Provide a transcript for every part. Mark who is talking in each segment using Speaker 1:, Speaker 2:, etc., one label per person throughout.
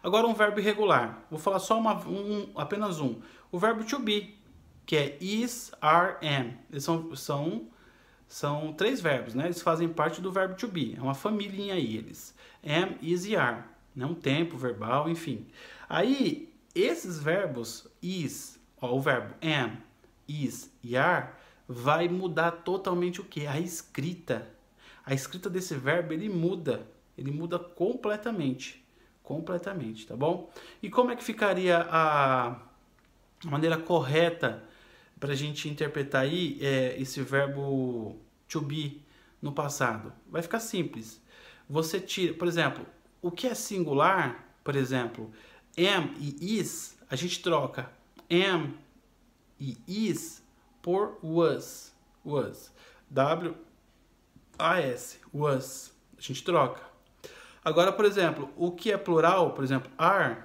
Speaker 1: Agora um verbo irregular. Vou falar só apenas um. O verbo to be, que é is, are, am. Eles são três verbos, né? Eles fazem parte do verbo to be. É uma família aí, eles. Am, is e are. Né? Um tempo verbal, enfim. Aí, esses verbos, is, ó, o verbo am, is e are, vai mudar totalmente o quê? A escrita. A escrita desse verbo, ele muda completamente. Completamente, tá bom? E como é que ficaria a maneira correta para a gente interpretar aí esse verbo to be no passado? Vai ficar simples. Você tira, por exemplo, o que é singular, por exemplo, am e is, a gente troca am e is por was. Was. W-A-S. Was. A gente troca. Agora, por exemplo, o que é plural, por exemplo, are,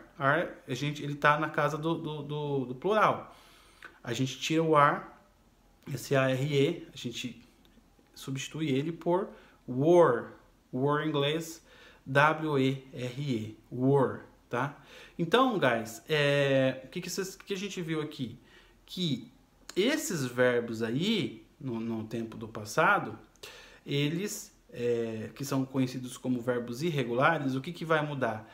Speaker 1: ele está na casa do plural. A gente tira o are, esse are, a gente substitui ele por were. Were em inglês, W-E-R-E. Were, tá? Então, guys, o que a gente viu aqui? Que esses verbos aí, no tempo do passado, eles, que são conhecidos como verbos irregulares, o que vai mudar?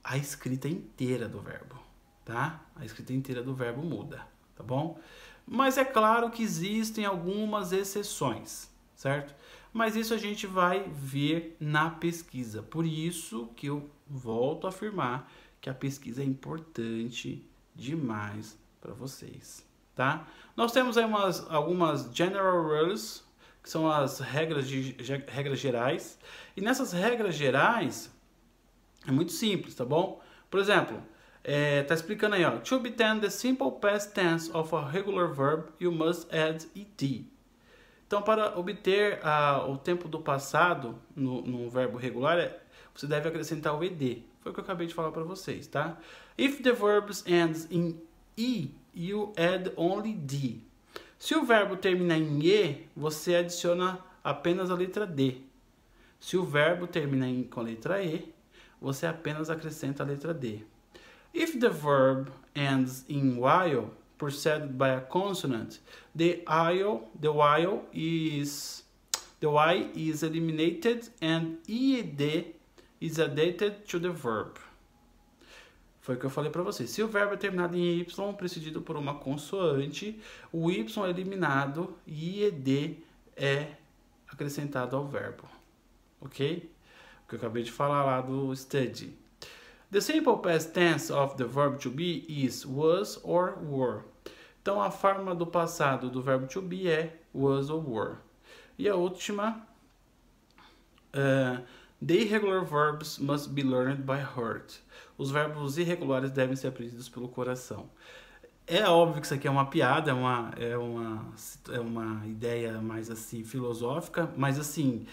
Speaker 1: A escrita inteira do verbo, tá? A escrita inteira do verbo muda, tá bom? Mas é claro que existem algumas exceções, certo? Mas isso a gente vai ver na pesquisa. Por isso que eu volto a afirmar que a pesquisa é importante demais para vocês, tá? Nós temos aí algumas general rules, que são as regras gerais. E nessas regras gerais, é muito simples, tá bom? Por exemplo, tá explicando aí, ó. To obtain the simple past tense of a regular verb, you must add ed. Então, para obter o tempo do passado no verbo regular, você deve acrescentar o ed. Foi o que eu acabei de falar para vocês, tá? If the verb ends in e, you add only d. Se o verbo termina em e, você adiciona apenas a letra d. Se o verbo termina com a letra e, você apenas acrescenta a letra d. If the verb ends in while, preceded by a consonant, the y is eliminated and ed is added to the verb. Foi o que eu falei para vocês. Se o verbo é terminado em y, precedido por uma consoante, o y é eliminado e ed é acrescentado ao verbo. Ok? O que eu acabei de falar lá do study. The simple past tense of the verb to be is was or were. Então, a forma do passado do verbo to be é was or were. E a última, the irregular verbs must be learned by heart. Os verbos irregulares devem ser aprendidos pelo coração. É óbvio que isso aqui é uma piada, é uma ideia mais assim filosófica, mas assim,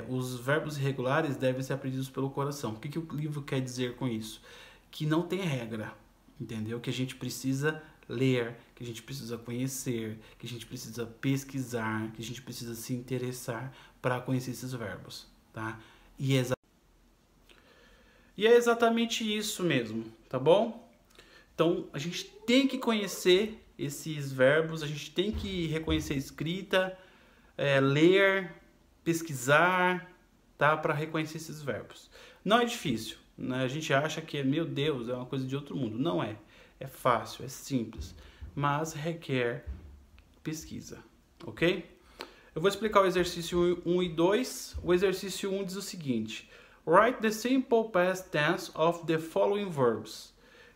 Speaker 1: os verbos irregulares devem ser aprendidos pelo coração. O que o livro quer dizer com isso? Que não tem regra, entendeu? Que a gente precisa ler, que a gente precisa conhecer, que a gente precisa pesquisar, que a gente precisa se interessar para conhecer esses verbos, tá? E é exatamente isso mesmo, tá bom? Então, a gente tem que conhecer esses verbos, a gente tem que reconhecer a escrita, ler, pesquisar, tá? Para reconhecer esses verbos. Não é difícil, né? A gente acha que, meu Deus, é uma coisa de outro mundo. Não é. É fácil, é simples, mas requer pesquisa, ok? Eu vou explicar o exercício 1 e 2. O exercício 1 diz o seguinte: write the simple past tense of the following verbs.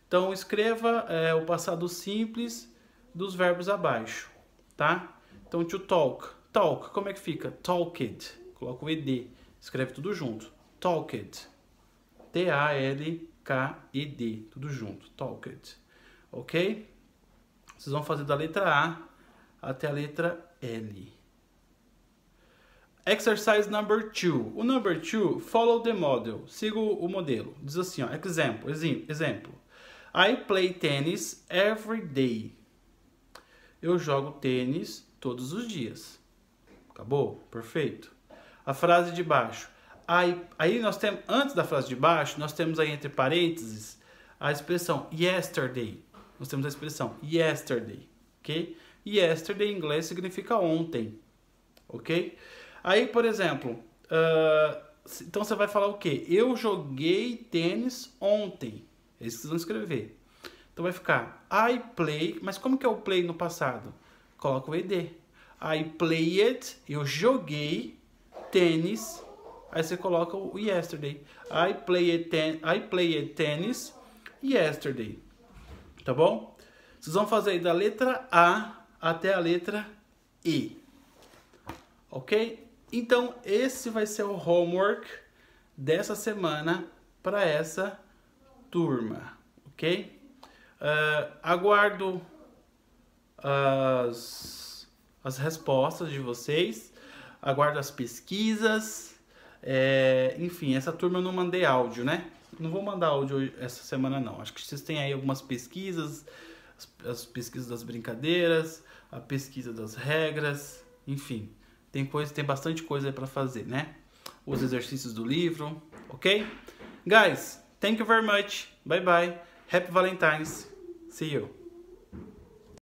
Speaker 1: Então, escreva o passado simples dos verbos abaixo, tá? Então, to talk. Talk, como é que fica? Talked. Coloca o ed. Escreve tudo junto. Talked. T-A-L-K-E-D. Tudo junto. Talked. Ok? Vocês vão fazer da letra A até a letra L. Exercise number 2. O number 2, follow the model. Siga o modelo. Diz assim, ó, exemplo. I play tennis every day. Eu jogo tênis todos os dias. Acabou? Perfeito. A frase de baixo. Aí nós temos, antes da frase de baixo, nós temos aí entre parênteses a expressão yesterday. Nós temos a expressão yesterday, ok? Yesterday em inglês significa ontem, ok? Aí, por exemplo, então você vai falar o quê? Eu joguei tênis ontem. É isso que vocês vão escrever. Então vai ficar I play, mas como que é o play no passado? Coloca o ed. I played, eu joguei tênis. Aí você coloca o yesterday. I played tennis yesterday. Tá bom? Vocês vão fazer aí da letra A até a letra E. Ok? Então, esse vai ser o homework dessa semana para essa turma. Ok? Aguardo as respostas de vocês. Aguardo as pesquisas. Enfim, essa turma eu não mandei áudio, né? Não vou mandar áudio essa semana, não. Acho que vocês têm aí algumas pesquisas, as pesquisas das brincadeiras, a pesquisa das regras, enfim. Tem bastante coisa aí para fazer, né? Os exercícios do livro, ok? Guys, thank you very much. Bye bye. Happy Valentine's. See you.